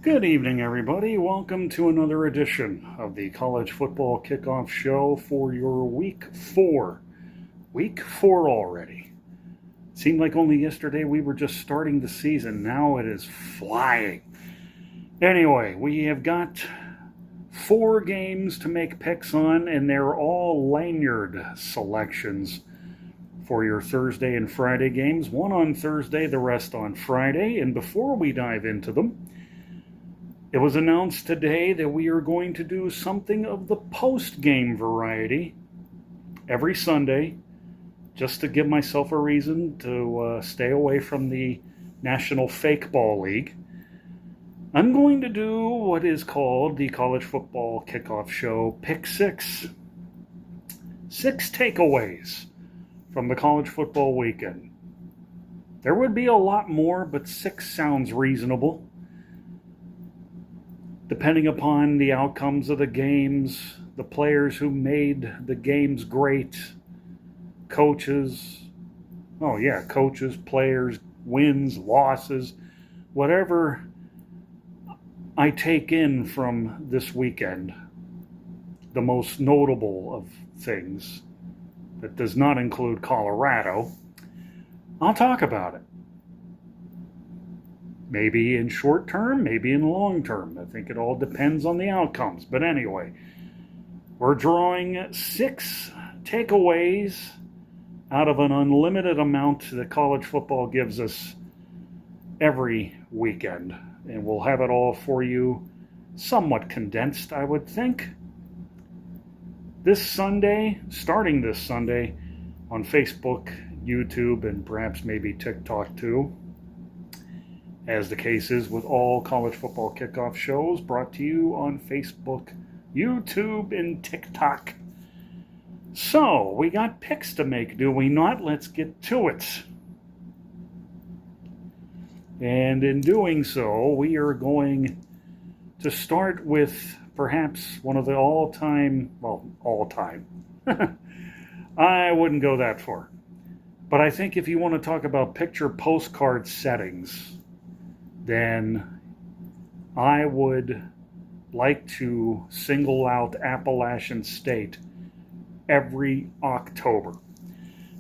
Good evening, everybody. Welcome to another edition of the College Football Kickoff Show for your Week 4. Week 4 already. Seemed like only yesterday we were just starting the season. Now it is flying. Anyway, we have got 4 games to make picks on, and they're all lanyard selections for your Thursday and Friday games. One on Thursday, the rest on Friday. And before we dive into them, it was announced today that we are going to do something of the post-game variety every Sunday, just to give myself a reason to stay away from the National Fake Ball League. I'm going to do what is called the College Football Kickoff Show Pick 6. 6 takeaways from the college football weekend. There would be a lot more, but 6 sounds reasonable. Depending upon the outcomes of the games, the players who made the games great, coaches, players, wins, losses, whatever I take in from this weekend, the most notable of things that does not include Colorado, I'll talk about it. Maybe in short term, maybe in long term. I think it all depends on the outcomes. But anyway, we're drawing 6 takeaways out of an unlimited amount that college football gives us every weekend. And we'll have it all for you somewhat condensed, I would think. This Sunday, starting this Sunday, on Facebook, YouTube, and perhaps maybe TikTok too, as the case is with all college football kickoff shows, brought to you on Facebook, YouTube, and TikTok. So, we got picks to make, do we not? Let's get to it. And in doing so, we are going to start with perhaps one of the all-time, I wouldn't go that far. But I think if you want to talk about picture postcard settings, then I would like to single out Appalachian State every October.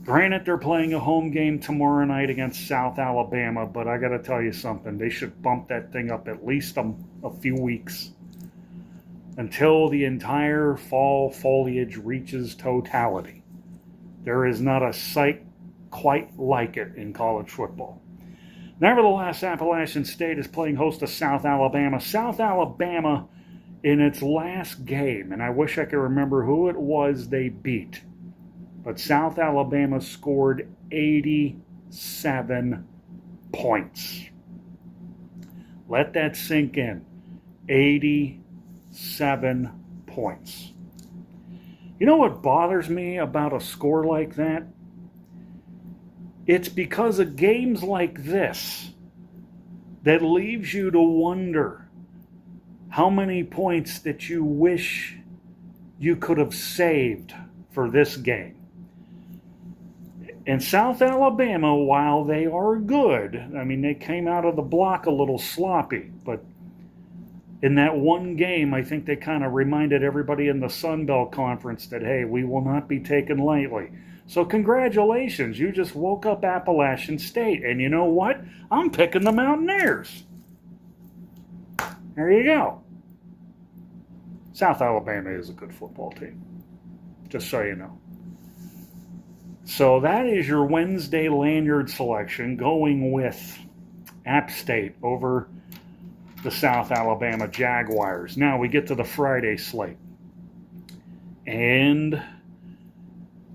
Granted, they're playing a home game tomorrow night against South Alabama, but I got to tell you something. They should bump that thing up at least a few weeks until the entire fall foliage reaches totality. There is not a sight quite like it in college football. Nevertheless, Appalachian State is playing host to South Alabama. South Alabama, in its last game, and I wish I could remember who it was they beat, but South Alabama scored 87 points. Let that sink in. 87 points. You know what bothers me about a score like that? It's because of games like this that leaves you to wonder how many points that you wish you could have saved for this game. And South Alabama, while they are good, I mean, they came out of the block a little sloppy, but in that one game, I think they kind of reminded everybody in the Sun Belt Conference that, hey, we will not be taken lightly. So congratulations, you just woke up Appalachian State. And you know what? I'm picking the Mountaineers. There you go. South Alabama is a good football team, just so you know. So that is your Wednesday lanyard selection, going with App State over the South Alabama Jaguars. Now we get to the Friday slate. And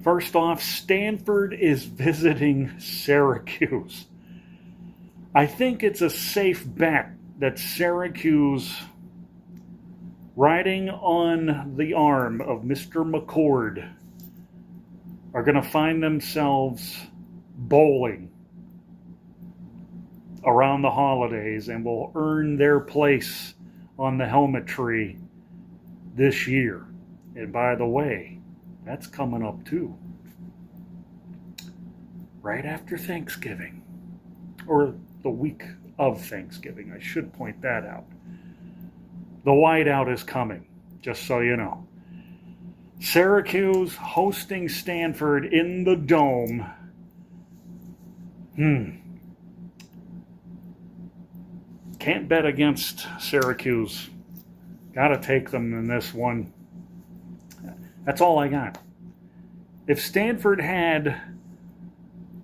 first off, Stanford is visiting Syracuse. I think it's a safe bet that Syracuse, riding on the arm of Mr. McCord, are going to find themselves bowling around the holidays and will earn their place on the helmet tree this year. And by the way, that's coming up too. Right after Thanksgiving. Or the week of Thanksgiving. I should point that out. The whiteout is coming, just so you know. Syracuse hosting Stanford in the Dome. Can't bet against Syracuse. Got to take them in this one. That's all I got. If Stanford had,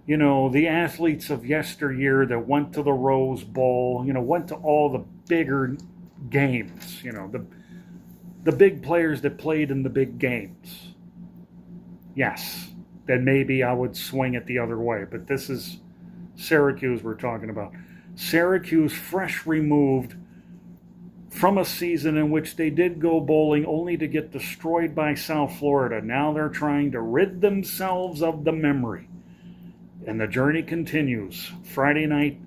the athletes of yesteryear that went to the Rose Bowl, went to all the bigger games, the big players that played in the big games, yes, then maybe I would swing it the other way. But this is Syracuse we're talking about. Syracuse, fresh removed from a season in which they did go bowling only to get destroyed by South Florida. Now they're trying to rid themselves of the memory. And the journey continues. Friday night,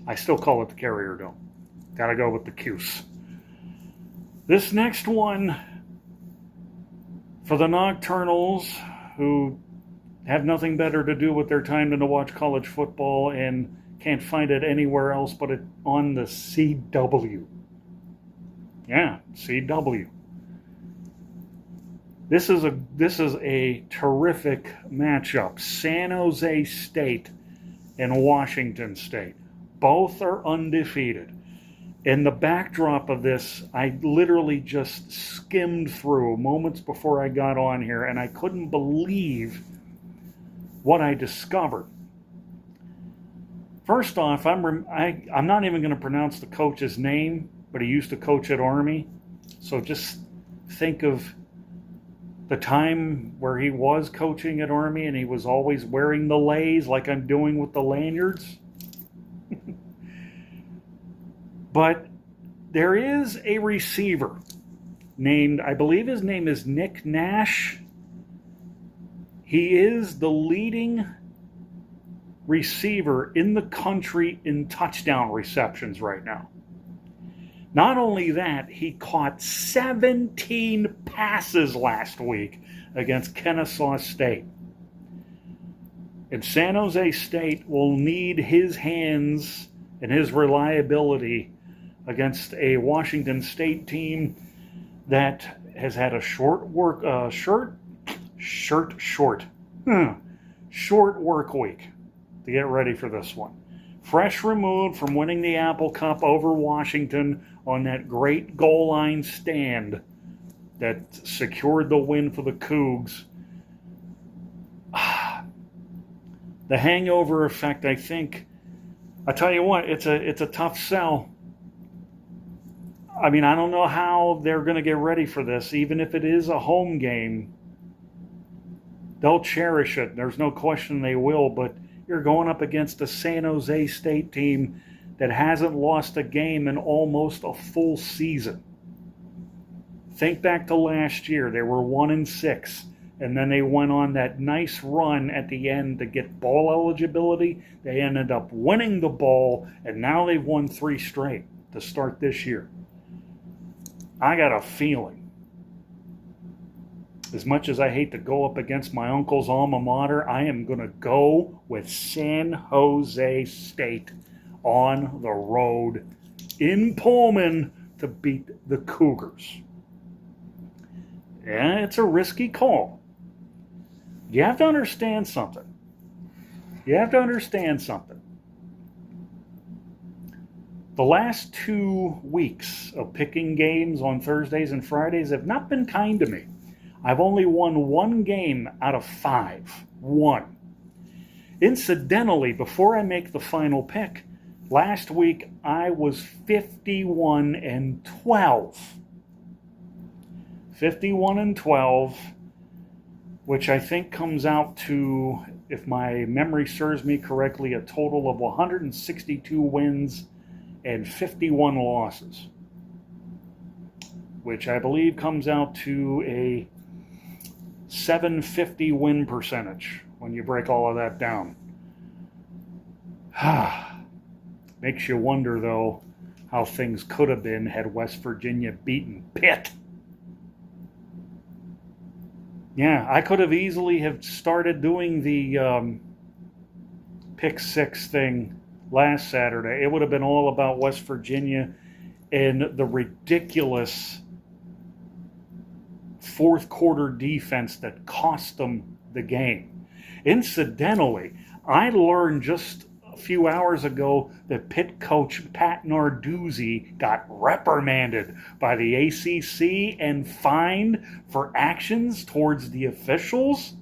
I still call it the Carrier Dome. Gotta go with the Cuse. This next one, for the Nocturnals, who have nothing better to do with their time than to watch college football and can't find it anywhere else but on the CW. Yeah, CW. This is a terrific matchup. San Jose State and Washington State. Both are undefeated. And the backdrop of this, I literally just skimmed through moments before I got on here, and I couldn't believe what I discovered. First off, I'm not even going to pronounce the coach's name, but he used to coach at Army. So just think of the time where he was coaching at Army and he was always wearing the lays like I'm doing with the lanyards. But there is a receiver named, I believe his name is Nick Nash. He is the leading receiver in the country in touchdown receptions right now. Not only that, he caught 17 passes last week against Kennesaw State. And San Jose State will need his hands and his reliability against a Washington State team that has had a short work week to get ready for this one. Fresh removed from winning the Apple Cup over Washington on that great goal line stand that secured the win for the Cougs. The hangover effect, I think, I tell you what, it's a tough sell. I mean, I don't know how they're going to get ready for this. Even if it is a home game, they'll cherish it. There's no question they will, but you're going up against a San Jose State team that hasn't lost a game in almost a full season. Think back to last year. They were 1-6, and then they went on that nice run at the end to get bowl eligibility. They ended up winning the bowl, and now they've won 3 straight to start this year. I got a feeling, as much as I hate to go up against my uncle's alma mater, I am going to go with San Jose State on the road in Pullman to beat the Cougars. Yeah, it's a risky call. You have to understand something. The last 2 weeks of picking games on Thursdays and Fridays have not been kind to me. I've only won 1 game out of 5. 1. Incidentally, before I make the final pick, last week I was 51-12. 51-12, which I think comes out to, if my memory serves me correctly, a total of 162 wins and 51 losses, which I believe comes out to a 750 win percentage when you break all of that down. Makes you wonder, though, how things could have been had West Virginia beaten Pitt. Yeah, I could have easily have started doing the pick 6 thing last Saturday. It would have been all about West Virginia and the ridiculous fourth quarter defense that cost them the game. Incidentally, I learned just a few hours ago that Pitt coach Pat Narduzzi got reprimanded by the ACC and fined for actions towards the officials.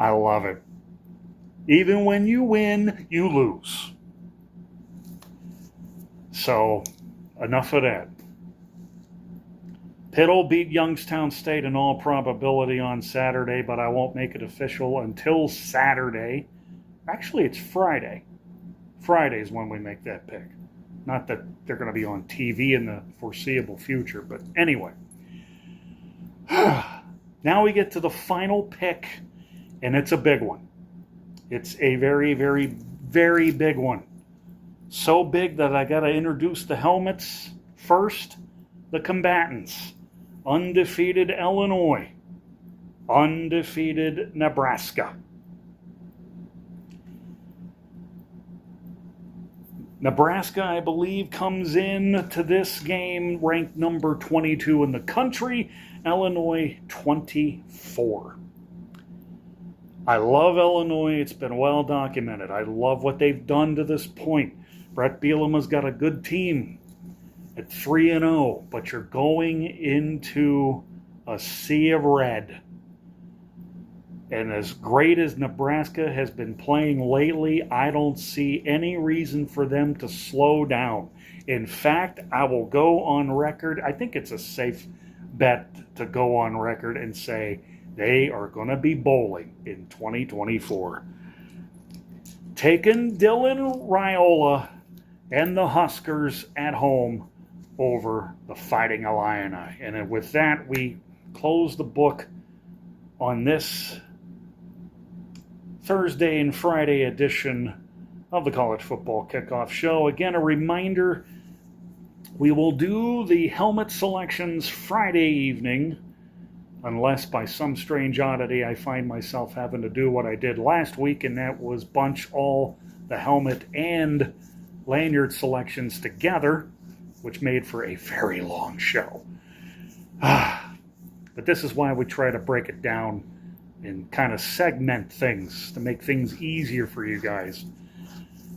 I love it. Even when you win, you lose. So, enough of that. Pitt will beat Youngstown State in all probability on Saturday, but I won't make it official until Saturday. Actually, it's Friday. Friday is when we make that pick. Not that they're going to be on TV in the foreseeable future, but anyway. Now we get to the final pick, and it's a big one. It's a very, very, very big one. So big that I got to introduce the helmets first. The combatants. Undefeated Illinois. Undefeated Nebraska. Nebraska, I believe, comes in to this game ranked number 22 in the country. Illinois, 24. I love Illinois. It's been well documented. I love what they've done to this point. Brett Bielema's got a good team at 3-0, but you're going into a sea of red. And as great as Nebraska has been playing lately, I don't see any reason for them to slow down. In fact, I will go on record. I think it's a safe bet to go on record and say they are going to be bowling in 2024. Taking Dylan Raiola and the Huskers at home over the Fighting Illini. And with that, we close the book on this Thursday and Friday edition of the College Football Kickoff Show. Again, a reminder, we will do the helmet selections Friday evening, unless by some strange oddity I find myself having to do what I did last week, and that was bunch all the helmet and lanyard selections together, which made for a very long show. But this is why we try to break it down and kind of segment things to make things easier for you guys.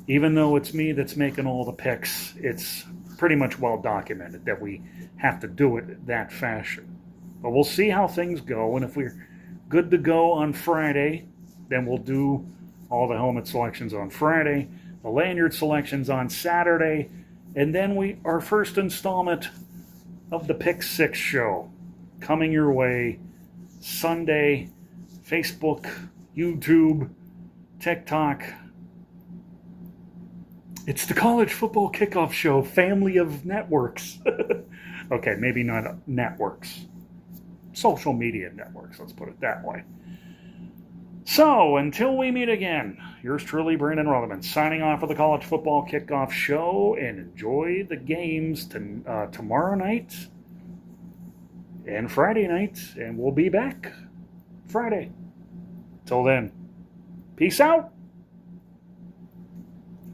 Even though it's me that's making all the picks, it's pretty much well documented that we have to do it that fashion. But we'll see how things go, and if we're good to go on Friday, then we'll do all the helmet selections on Friday, the lanyard selections on Saturday, and then our first installment of the Pick 6 show coming your way Sunday. Facebook, YouTube, TikTok. It's the College Football Kickoff Show, family of networks. Okay, maybe not networks. Social media networks, let's put it that way. So, until we meet again, yours truly, Brandon Rutherman, signing off of the College Football Kickoff Show, and enjoy the games tomorrow night and Friday night, and we'll be back Friday. Till then, peace out.